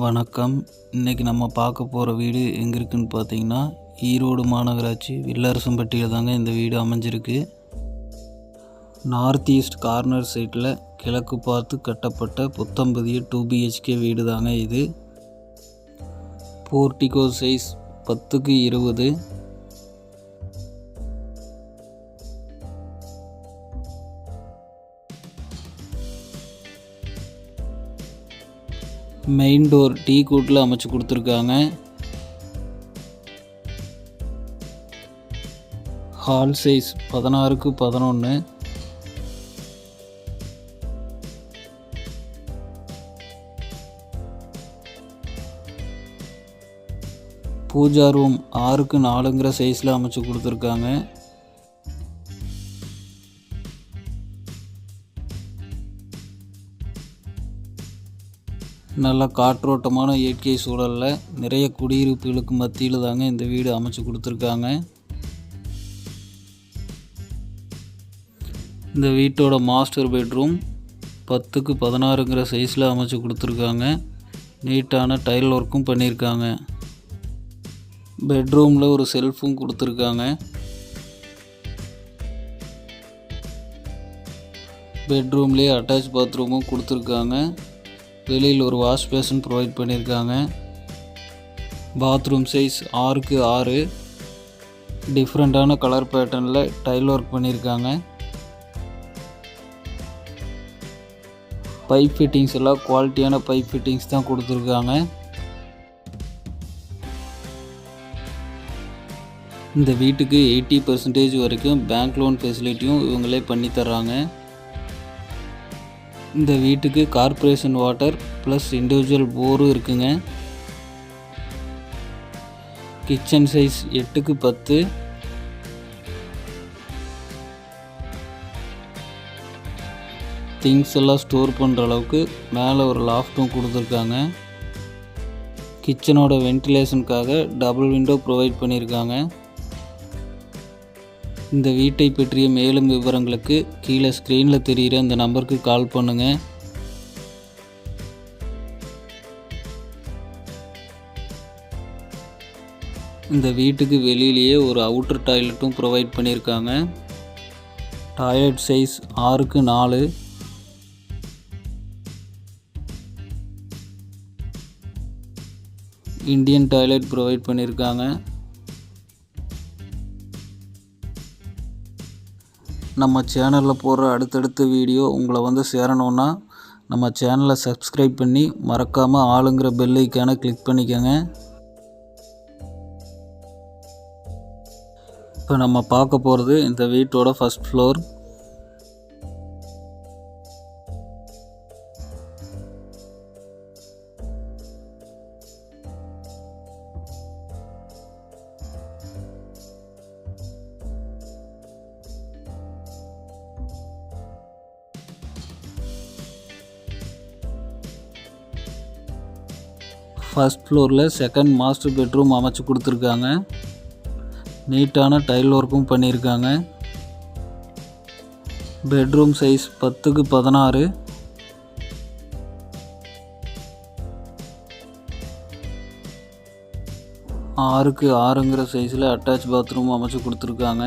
வணக்கம். இன்றைக்கி நம்ம பார்க்க போகிற வீடு எங்கே இருக்குதுன்னு பார்த்தீங்கன்னா, ஈரோடு மாநகராட்சி வில்லரசம்பட்டியில் தாங்க இந்த வீடு அமைஞ்சிருக்கு. நார்த் ஈஸ்ட் கார்னர் சைட்டில் கிழக்கு பார்த்து கட்டப்பட்ட புத்தம்பதிய 2 BHK வீடு தாங்க இது. Portico size 10x20. Main door டீ கூட்டில் அமைச்சு கொடுத்துருக்காங்க. Hall size 16x11. Pooja room 6x4ங்கிற சைஸில் அமைச்சு கொடுத்துருக்காங்க. நல்ல காற்றோட்டமான இயற்கை சூழலில் நிறைய குடியிருப்புகளுக்கு மத்தியில் தாங்க இந்த வீடு அமைச்சு கொடுத்துருக்காங்க. இந்த வீட்டோட மாஸ்டர் பெட்ரூம் 10x16ங்கிற சைஸில் அமைச்சு கொடுத்துருக்காங்க. நீட்டான டைல் ஒர்க்கும் பண்ணியிருக்காங்க. பெட்ரூமில் ஒரு செல்ஃபும் கொடுத்துருக்காங்க. பெட்ரூம்லேயே அட்டாச் பாத்ரூமும் கொடுத்துருக்காங்க. வெளியில் ஒரு வாஷ் பேஷன் ப்ரொவைட் பண்ணியிருக்காங்க. Bathroom size 6x6. டிஃப்ரெண்ட்டான கலர் பேட்டர்னில் டைல் ஒர்க் பண்ணியிருக்காங்க. பைப் ஃபிட்டிங்ஸ் எல்லாம் குவாலிட்டியான பைப் ஃபிட்டிங்ஸ் தான் கொடுத்துருக்காங்க. இந்த வீட்டுக்கு 80% வரைக்கும் பேங்க் லோன் ஃபெசிலிட்டியும் இவங்களே பண்ணி தர்றாங்க. இந்த வீட்டுக்கு கார்ப்பரேஷன் வாட்டர் ப்ளஸ் இண்டிவிஜுவல் போரும் இருக்குங்க. Kitchen size 8x10. திங்ஸ் எல்லாம் ஸ்டோர் பண்ணுற அளவுக்கு மேலே ஒரு லாஃப்ட்டும் கொடுத்துருக்காங்க. கிச்சனோட வென்டிலேஷனுக்காக டபுள் விண்டோ ப்ரொவைட் பண்ணியிருக்காங்க. இந்த வீட்டை பற்றிய மேலும் விவரங்களுக்கு கீழே ஸ்க்ரீனில் தெரிகிற இந்த நம்பருக்கு கால் பண்ணுங்கள். இந்த வீட்டுக்கு வெளியிலேயே ஒரு அவுட்டர் டாய்லெட்டும் ப்ரொவைட் பண்ணியிருக்காங்க. Toilet size 6x4. Indian toilet provide பண்ணியிருக்காங்க. நம்ம சேனலில் போடுற அடுத்தடுத்த வீடியோ உங்களை சேரணுன்னா நம்ம சேனலை சப்ஸ்கிரைப் பண்ணி மறக்காமல் ஆளுங்கிற பெல் ஐக்கானை கிளிக் பண்ணிக்கோங்க. இப்போ நம்ம பார்க்க போகிறது இந்த வீட்டோட ஃபர்ஸ்ட் ஃப்ளோர். ஃபர்ஸ்ட் ஃப்ளோரில் செகண்ட் மாஸ்டர் பெட்ரூம் அமைச்சு கொடுத்துருக்காங்க. நீட்டான டைல் ஒர்க்கும் பண்ணியிருக்காங்க. Bedroom size 10x16. ஆறுக்கு 6ங்கிற சைஸில் அட்டாச் பாத்ரூம் அமைச்சு கொடுத்துருக்காங்க.